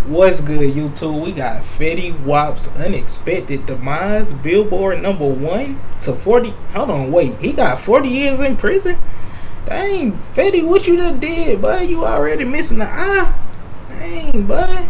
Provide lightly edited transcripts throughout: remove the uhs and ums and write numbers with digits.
What's good, YouTube? We got Fetty Wap's unexpected demise. Billboard #1 to 40. Hold on, wait. He got 40 years in prison? Dang, Fetty, what you done did, bud? You already missing the eye? Dang, bud.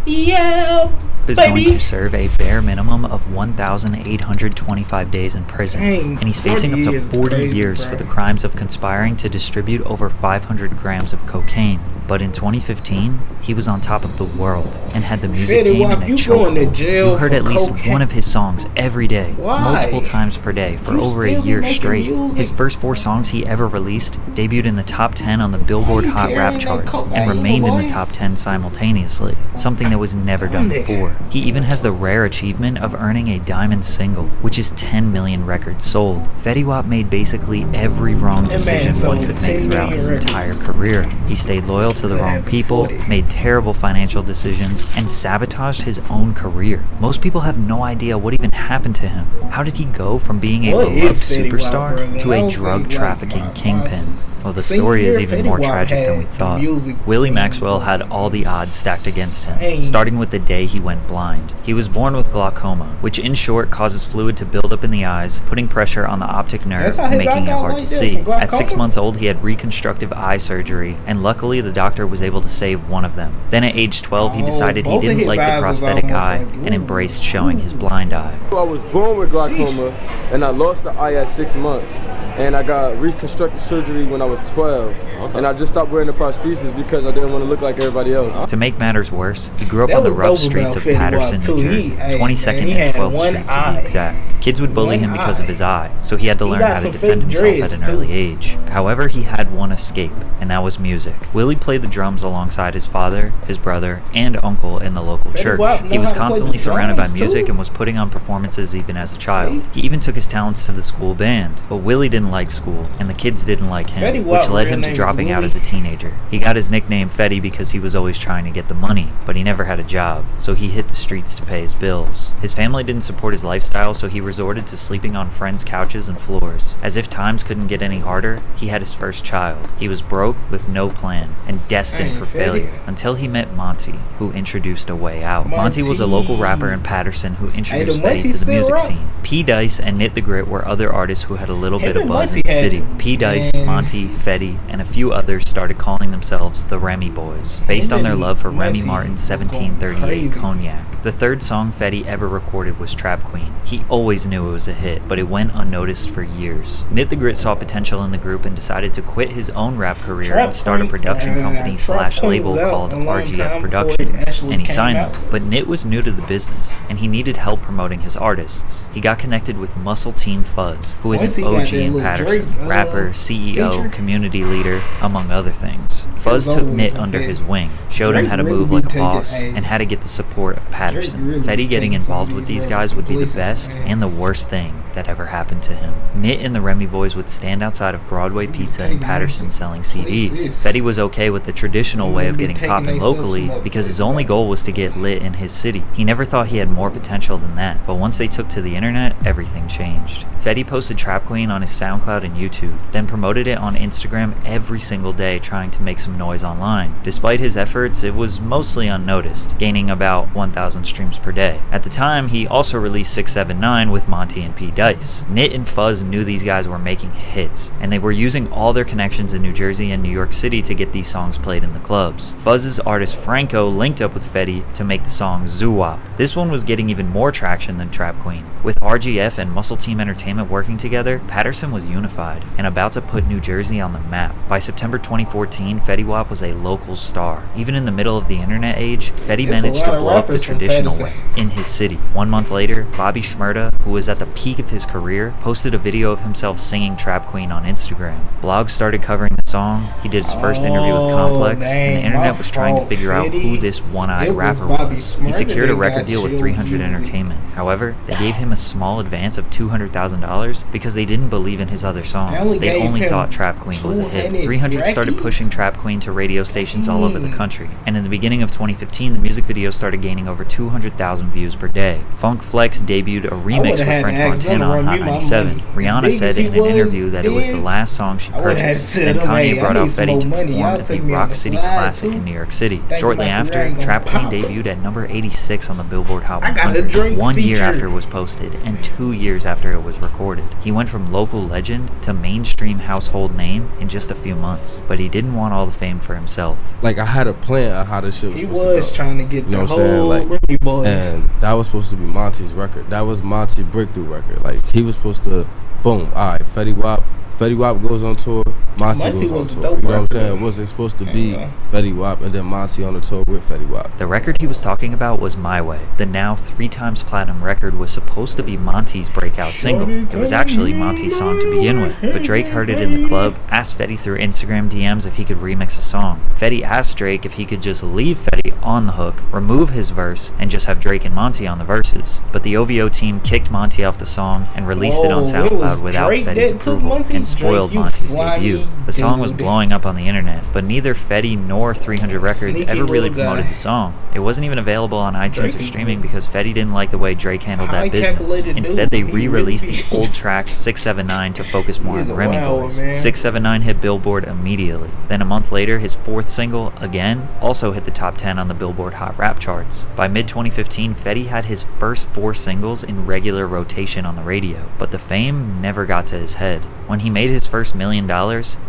Yeah, is baby. Going to serve a bare minimum of 1,825 days in prison, and he's facing up to 40 years for the crimes of conspiring to distribute over 500 grams of cocaine. But in 2015, he was on top of the world and had the music Fetty game Wap, in a you chokehold. going to jail You heard for at least cocaine? one of his songs every day, Why? multiple times per day, for You over a still be year making straight. music? His first 4 songs he ever released debuted in the top 10 on the Billboard you Hot carrying Rap that charts cocaine, and remained in boy? the top 10 simultaneously, something that was never done before. He even has the rare achievement of earning a diamond single, which is 10 million records sold. Fetty Wap made basically every wrong decision one could make throughout his entire career. He stayed loyal to the wrong people, made terrible financial decisions, and sabotaged his own career. Most people have no idea what even happened to him. How did he go from being a beloved superstar to a drug trafficking kingpin? Well, the story is even more tragic than we thought. Willie Maxwell had all the odds stacked against him, starting with the day he went blind. He was born with glaucoma, which in short causes fluid to build up in the eyes, putting pressure on the optic nerve and making it hard to see. At 6 months old, he had reconstructive eye surgery, and luckily the doctor was able to save one of them. Then at age 12, he decided he didn't like the prosthetic eye and embraced showing his blind eye. I was born with glaucoma, and I lost the eye at 6 months. And I got reconstructive surgery when I was 12. And I just stopped wearing the prosthesis because I didn't want to look like everybody else. To make matters worse, he grew up on the rough streets of Patterson, New Jersey, 22nd and 12th Street to be exact. Kids would bully him because of his eye, so he had to learn how to defend himself at an early age. However, he had one escape, and that was music. Willie played the drums alongside his father, his brother, and uncle in the local church. He was constantly surrounded by music and was putting on performances even as a child. He even took his talents to the school band, but Willie didn't like school, and the kids didn't like him, which led him to dropping out as a teenager. He got his nickname Fetty because he was always trying to get the money, but he never had a job, so he hit the streets to pay his bills. His family didn't support his lifestyle, so he resorted to sleeping on friends' couches and floors. As if times couldn't get any harder, he had his first child. He was broke with no plan and destined for failure until he met Monty, who introduced a way out. Monty was a local rapper in Patterson who introduced Fetty to the music scene. P. Dice and Knit the Grit were other artists who had a little bit of buzz in the city. P. Dice, Monty, Fetty, and a few others started calling themselves the Remy Boys, based on their love for Remy Martin's 1738 cognac. The third song Fetty ever recorded was Trap Queen. He always knew it was a hit, but it went unnoticed for years. Knit the Grit saw potential in the group and decided to quit his own rap career and start a production company / label called RGF Productions, and he signed them. But Knit was new to the business, and he needed help promoting his artists. He got connected with Muscle Team Fuzz, who is an OG in Patterson, rapper, CEO, community leader, among other things. Fuzz took Knit under his wing, showed him how to move like a boss, and how to get the support of Patterson. Fetty getting involved with these guys would be the best and the worst thing that ever happened to him. Knit and the Remy Boys would stand outside of Broadway Pizza in Patterson selling CDs. Fetty was okay with the traditional way of getting poppin' locally because his only goal was to get lit in his city. He never thought he had more potential than that, but once they took to the internet, everything changed. Fetty posted Trap Queen on his SoundCloud and YouTube, then promoted it on Instagram every single day trying to make some noise online. Despite his efforts, it was mostly unnoticed, gaining about 1,000 streams per day. At the time, he also released 679 with Monty and P. Dice. Knit and Fuzz knew these guys were making hits, and they were using all their connections in New Jersey and New York City to get these songs played in the clubs. Fuzz's artist Franco linked up with Fetty to make the song Zoo-Wop. This one was getting even more traction than Trap Queen. With RGF and Muscle Team Entertainment working together, Patterson was unified and about to put New Jersey on the map. By September 2014, Fetty Wap was a local star. Even in the middle of the internet age, Fetty managed to blow up the traditional way in his city. 1 month later, Bobby Shmurda, who was at the peak of his career, posted a video of himself singing Trap Queen on Instagram. Blogs started covering the song, he did his first interview with Complex, and the internet was trying to figure out who this one-eyed rapper was. He secured a record deal with 300 Entertainment. However, they gave him a small advance of $200,000 because they didn't believe in his other songs. They only thought Trap Queen was a hit. 300 started pushing Trap Queen to radio stations all over the country, and in the beginning of 2015, the music video started gaining over 200,000 views per day. Funk Flex debuted a remix with French Montana been on Hot 97. Rihanna said in an interview that it was the last song she purchased. Then Kanye brought out Fetty to perform at the Rock City Classic in New York City. Shortly after, Trap Queen debuted at number 86 on the Billboard Hot 100, 1 year after it was posted and 2 years after it was recorded. He went from local legend to mainstream household name in just a few months, but he didn't want all the fame for himself. Like, I had a plan of how this shit was supposed to go. He was trying to get the whole Ricky Boys. And that was supposed to be Monty's record. That was Monty's breakthrough record. Like, he was supposed to, boom, all right, Fetty Wap goes on tour, Monty goes on tour. You know what I'm saying? It wasn't supposed to be Fetty Wap and then Monty on the tour with Fetty Wap. The record he was talking about was My Way. The now 3 times platinum record was supposed to be Monty's breakout single. It was actually Monty's song to begin with, but Drake heard it in the club, asked Fetty through Instagram DMs if he could remix a song. Fetty asked Drake if he could just leave Fetty on the hook, remove his verse, and just have Drake and Monty on the verses. But the OVO team kicked Monty off the song and released it on SoundCloud without Fetty's approval and spoiled Monty's debut. The song was blowing up on the internet, but neither Fetty nor 300 Records ever really promoted the song. It wasn't even available on iTunes or streaming because Fetty didn't like the way Drake handled that business. Instead, they re-released the old track 679 to focus more on Remy Boys. 679 hit Billboard immediately. Then a month later, his 4th single, Again, also hit the top 10 on the Billboard Hot Rap charts. By mid-2015, Fetty had his first 4 singles in regular rotation on the radio, but the fame never got to his head. When he made his first $1 million,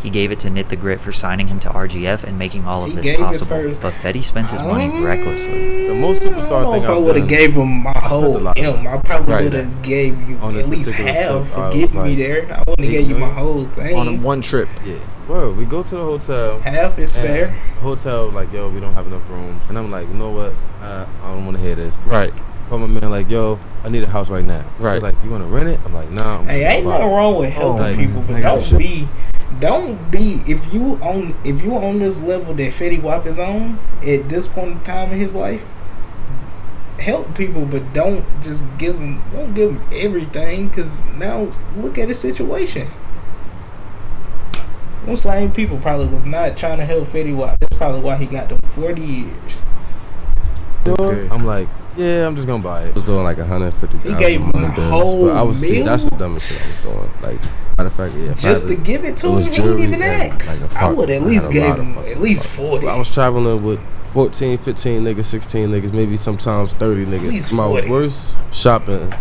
he gave it to Knit the Grit for signing him to RGF and making all of this possible. But Fetty spent his money recklessly. The most superstar thing if I would have gave him my whole M, I probably would have gave you at least half for getting me there. I wouldn't have gave you my whole thing. On one trip. Yeah. Well, we go to the hotel. Half is fair. Hotel, like, yo, we don't have enough rooms. And I'm like, you know what? I don't want to hear this. Right. Call my man, like, yo, I need a house right now. Right. They're like, you want to rent it? I'm like, nah. Hey, ain't nothing wrong with helping people, but don't be if you on this level that Fetty Wap is on at this point in time in his life. Help people, but don't give him everything, because now look at his situation. Those same people probably was not trying to help Fetty Wap. That's probably why he got them 40 years. Okay. I'm like, yeah, I'm just gonna buy it. I was doing like 150,000. He gave him the whole meal. That's the dumbest shit I was doing. Like, matter of fact, yeah. Just to give it to him, he didn't even ask. Like, I would at least gave him at least 40. I was traveling with 14, 15 niggas, 16 niggas, maybe sometimes 30 niggas. My worst shopping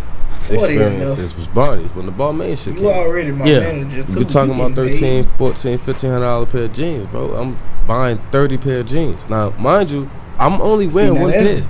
experiences was Barney's when the Balmain shit came. You already my manager too. You're talking about 13, 14, $1,500 pair of jeans, bro. I'm buying 30 pair of jeans. Now, mind you, I'm only wearing one pair.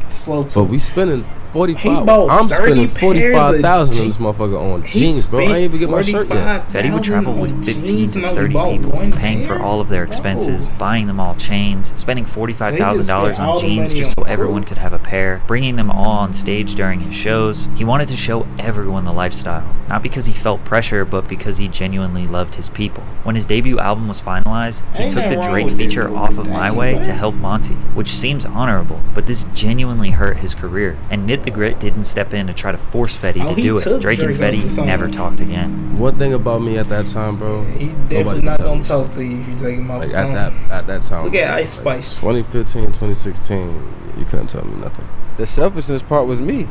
But we spending 45. I'm spending 45,000 on this motherfucker on jeans, bro. I ain't even get my shirt yet. Fetty would travel with 15 to 30 people, paying for all of their expenses, buying them all chains, spending $45,000 on jeans just so everyone could have a pair, bringing them all on stage during his shows. He wanted to show everyone the lifestyle, not because he felt pressure, but because he genuinely loved his people. When his debut album was finalized, he took the Drake feature off of My Way to help Monty, which seems honorable, but this genuinely hurt his career, and Knit the Grit didn't step in to try to force Fetty to do it. Drake and Fetty never talked again. One thing about me at that time, bro, he definitely not gonna talk to you if you take him off the song. At that time, look at Ice Spice. 2015, 2016, you couldn't tell me nothing. The selfishness part was me.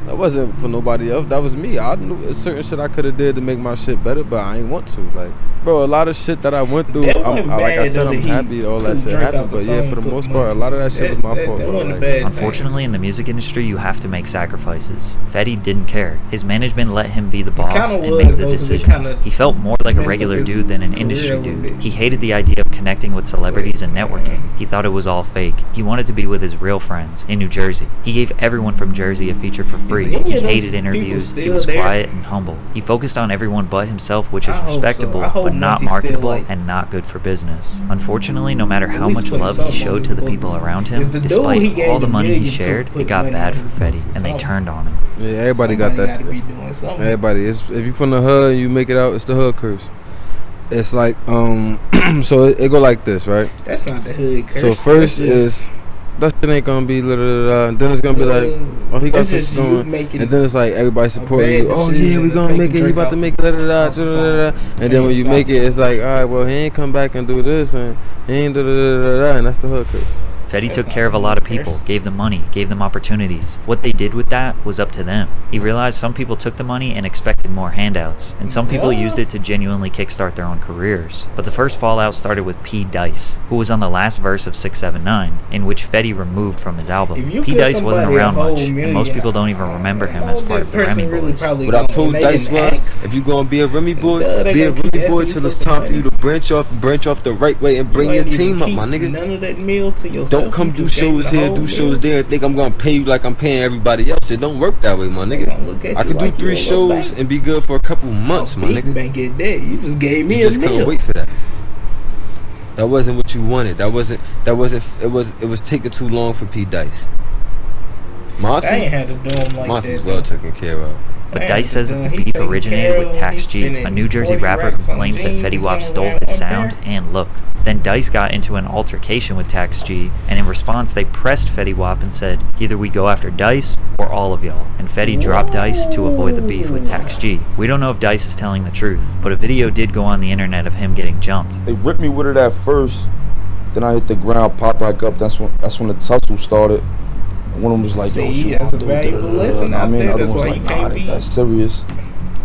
That wasn't for nobody else. That was me. I knew certain shit I could have did to make my shit better, but I ain't want to. Like, bro, a lot of shit that I went through, like I said, I'm happy all that shit happened. But yeah, for the most part, a lot of that shit was my fault. Unfortunately, in the music industry, you have to make sacrifices. Fetty didn't care. His management let him be the boss and make the decisions. He felt more like a regular dude than an industry dude. He hated the idea of connecting with celebrities and networking. He thought it was all fake. He wanted to be with his real friends in New Jersey. He gave everyone from Jersey a feature for free. He hated interviews. He was quiet and humble. He focused on everyone but himself, which is respectable, but not marketable and not good for business. Unfortunately, no matter how much love he showed to the people around him, despite all the money he shared, it got bad for Fetty, and they turned on him. Yeah, everybody got that shit. Everybody. If you from the hood and you make it out, it's the hood curse. It's like, so it go like this, right? That's not the hood curse. So first is, that shit ain't gonna be and then it's gonna be like, oh, he got this going, and then it's like everybody supporting you. Oh yeah, we gonna make it. He about to make it. And then when you make it, it's like, all right, well, he ain't come back and do this, and he ain't and that's the hood curse. Fetty took care of a lot of people, gave them money, gave them opportunities. What they did with that was up to them. He realized some people took the money and expected more handouts, and some people used it to genuinely kickstart their own careers. But the first fallout started with P. Dice, who was on the last verse of 679, in which Fetty removed from his album. P. Dice wasn't around much, and most people don't even remember him as part of the Remy Boys. What I told Dice was, if you gonna be a Remy boy, be a Remy boy till it's time for you to branch off the right way and bring your team up, my nigga. None of that meal to yourself. Don't come do shows here, do shows there, and think I'm gonna pay you like I'm paying everybody else. It don't work that way, my nigga. I could do 3 shows and be good for a couple months, my nigga. Get that. You just gave me a meal. Couldn't wait for that. That wasn't what you wanted. It was taking too long for P. Dice. Monty, I ain't had to do him like Monty's well taken care of. But Dice says that the beef originated with Tax G, a New Jersey rapper who claims that Fetty Wap stole his sound and look. Then Dice got into an altercation with Tax G, and in response they pressed Fetty Wap and said, either we go after Dice or all of y'all. And Fetty dropped Dice to avoid the beef with Tax G. We don't know if Dice is telling the truth, but a video did go on the internet of him getting jumped. They ripped me with it at first, then I hit the ground, popped back up. That's when the tussle started. One of them was like, "Yo, that's a valuable lesson out there. That's why you can't be. That's serious."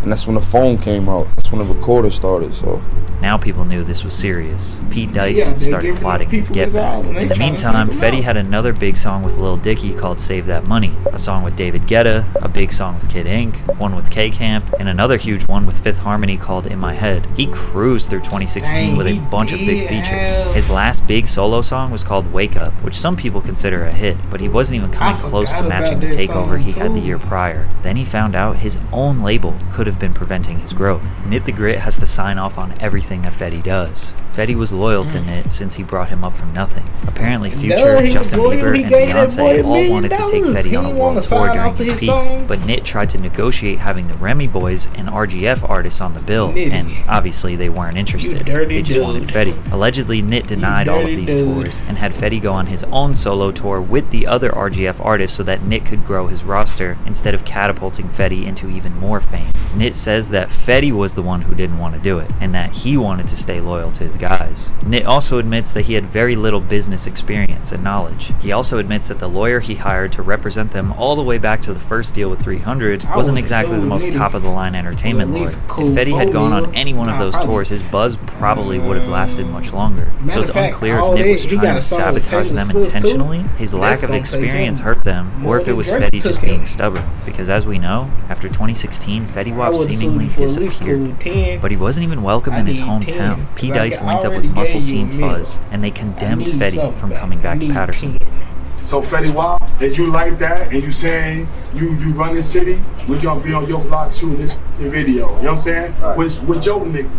And that's when the phone came out. That's when the recorder started. So now people knew this was serious. Pete Dice started plotting his get back. In the meantime, Fetty had another big song with Lil Dicky called Save That Money, a song with David Guetta, a big song with Kid Ink, one with K-Camp, and another huge one with Fifth Harmony called In My Head. He cruised through 2016 with a bunch of big features. His last big solo song was called Wake Up, which some people consider a hit, but he wasn't even coming close to matching the takeover he had the year prior. Then he found out his own label could have been preventing his growth. Nit the Grit has to sign off on everything that Fetty does. Fetty was loyal to Nit since he brought him up from nothing. Apparently Future, Justin Bieber, and Beyonce all wanted to take Fetty on a world tour during his peak, but Nit tried to negotiate having the Remy Boys and RGF artists on the bill, and obviously they weren't interested. They just wanted Fetty. Allegedly, Nit denied all of these tours and had Fetty go on his own solo tour with the other RGF artists so that Nit could grow his roster instead of catapulting Fetty into even more fame. Nit says that Fetty was the one who didn't want to do it, and that he wanted to stay loyal to his guys. Nit also admits that he had very little business experience and knowledge. He also admits that the lawyer he hired to represent them all the way back to the first deal with 300 wasn't exactly the most top-of-the-line entertainment lawyer. If Fetty had gone on any one of those tours, his buzz probably would have lasted much longer. So it's unclear if Nit was trying to sabotage them intentionally, his lack of experience hurt them, or if it was Fetty just being stubborn. Because as we know, after 2016, Fetty Wap seemingly disappeared. But he wasn't even welcome in his hometown. P. Dice linked up with Muscle Team Fuzz, and they condemned Fetty from coming back to Patterson. So Fetty Wap, if you like that and you saying you run the city, we gonna be on your block shooting this video. You know what I'm saying? Right. With your niggas.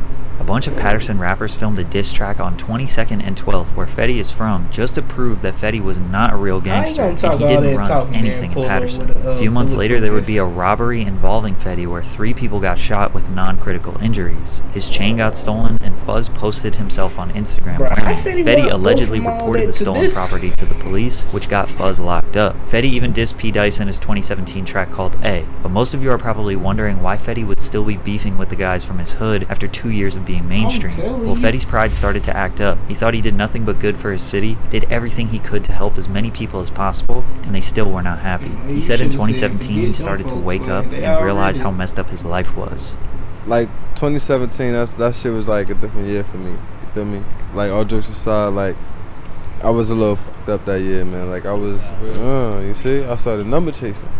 A bunch of Patterson rappers filmed a diss track on 22nd and 12th, where Fetty is from, just to prove that Fetty was not a real gangster and he didn't run anything in Patterson. A few months later, there would be a robbery involving Fetty where 3 people got shot with non-critical injuries. His chain got stolen, and Fuzz posted himself on Instagram wearing it. Fetty allegedly reported the stolen property to the police, which got Fuzz locked up. Fetty even dissed P. Dice in his 2017 track called A. But most of you are probably wondering why Fetty would still be beefing with the guys from his hood after 2 years of being mainstream. Well, Fetty's pride started to act up. He thought he did nothing but good for his city, did everything he could to help as many people as possible, and they still were not happy. He said in 2017 he started to wake up and realize how messed up his life was. Like 2017, that shit was like a different year for me. You feel me? Like all jokes aside, like I was a little fucked up that year, man. Like I was, you see, I started number chasing.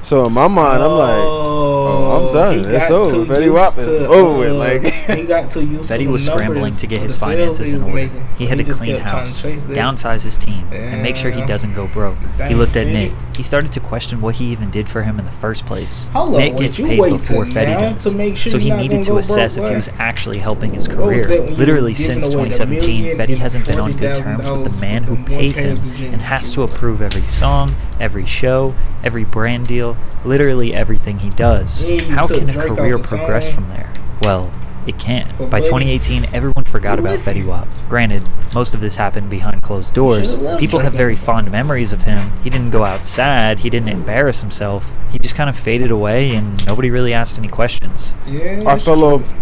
So in my mind, I'm like, oh, I'm done. It's over. Fetty Wap is over. Like he got too used Fetty was scrambling to get his finances in order. He had to clean house, downsize his team, and make sure he doesn't go broke. He looked at Nit. He started to question what he even did for him in the first place. Nit gets paid before Fetty does, so he needed to assess if he was actually helping his career. Literally since 2017, Fetty hasn't been on good terms with the man who pays him and has to approve every song, every show, every brand deal, literally everything he does. How can a career progress from there? Well, it can't. By 2018, everyone forgot about Fetty Wap. Granted, most of this happened behind closed doors. People have very fond memories of him. He didn't go out sad, he didn't embarrass himself. He just kind of faded away and nobody really asked any questions. I fell off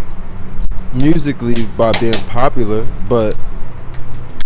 musically by being popular, but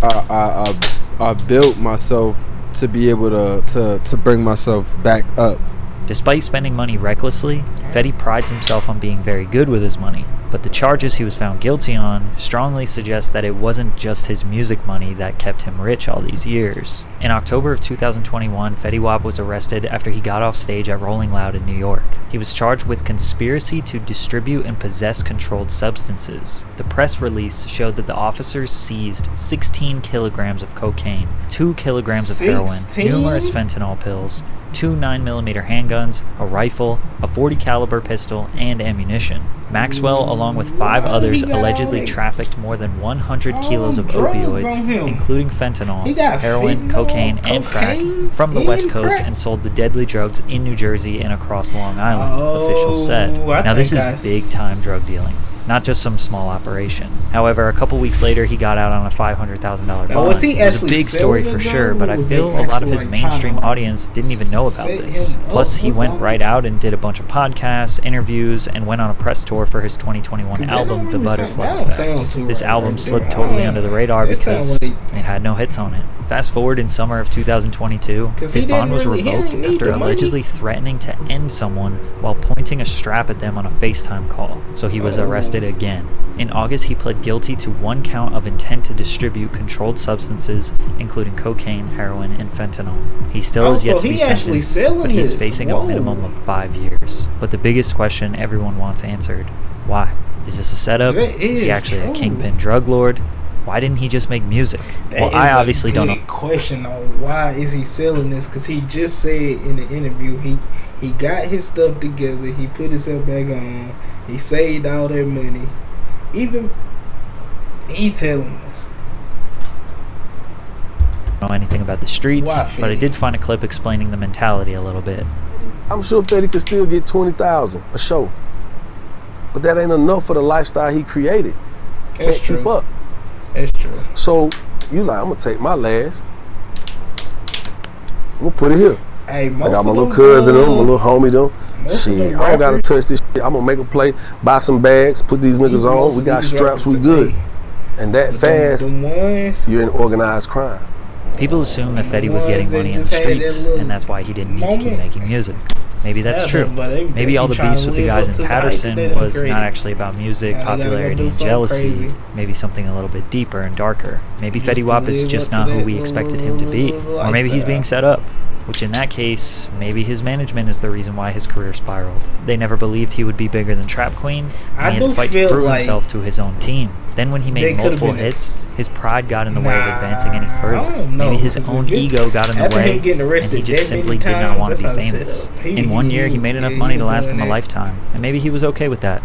I I built myself to be able to bring myself back up. Despite spending money recklessly, Fetty prides himself on being very good with his money, but the charges he was found guilty on strongly suggest that it wasn't just his music money that kept him rich all these years. In October of 2021, Fetty Wap was arrested after he got off stage at Rolling Loud in New York. He was charged with conspiracy to distribute and possess controlled substances. The press release showed that the officers seized 16 kilograms of cocaine, 2 kilograms of heroin, numerous fentanyl pills, 2 9mm handguns, a rifle, a .40 caliber pistol, and ammunition. Maxwell, along with 5 others, allegedly trafficked more than 100 kilos of opioids, including fentanyl, heroin, cocaine, and crack, from the West Coast and sold the deadly drugs in New Jersey and across Long Island, officials said. Now this is big-time drug dealing, not just some small operation. However, a couple weeks later, he got out on a $500,000 bond. It was a big story for sure, but I feel a lot of his mainstream audience didn't even know about this. Plus, he went right out and did a bunch of podcasts, interviews, and went on a press tour for his 2021 album, The Butterfly Effect. This album slipped totally under the radar because it had no hits on it. Fast forward in summer of 2022, his bond was revoked after allegedly threatening to end someone while pointing a strap at them on a FaceTime call, so he was arrested again. In August, he pled guilty to 1 count of intent to distribute controlled substances, including cocaine, heroin, and fentanyl. He still is yet to be sentenced, but he's facing a minimum of 5 years. But the biggest question everyone wants answered: why? Is this a setup? Is he actually a kingpin drug lord? Why didn't he just make music? Well, I obviously don't know. Question on why is he selling this? Because he just said in the interview he got his stuff together, he put himself back on, he saved all that money. Even he telling us. I don't know anything about the streets, but I did find a clip explaining the mentality a little bit. I'm sure Fetty could still get 20,000 a show, but that ain't enough for the lifestyle he created. Can't keep up. That's true. So you like, I'm gonna take my last, I'm gonna put it here. Hey, I got my little cousin, my little homie, them. Shit, I don't gotta touch this shit. I'm gonna make a play, buy some bags, put these niggas on. We got straps, we good. And that fast, you're in organized crime. People assume that Fetty was getting money in the streets, and that's why he didn't need to keep making music. Maybe that's true. Maybe all the beefs with the guys in Patterson was not actually about music, popularity, and jealousy. Maybe something a little bit deeper and darker. Maybe Fetty Wap is just not who we expected him to be. Or maybe he's being set up. Which in that case, maybe his management is the reason why his career spiraled. They never believed he would be bigger than Trap Queen, and he had to fight to prove himself to his own team. Then when he made multiple hits, his pride got in the way of advancing any further. Maybe his own ego got in the way, and he just simply did not want to be famous. In 1 year, he made enough money to last him a lifetime, and maybe he was okay with that.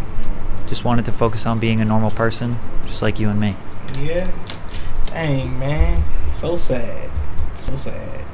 Just wanted to focus on being a normal person, just like you and me. Yeah. Dang, man. So sad. So sad.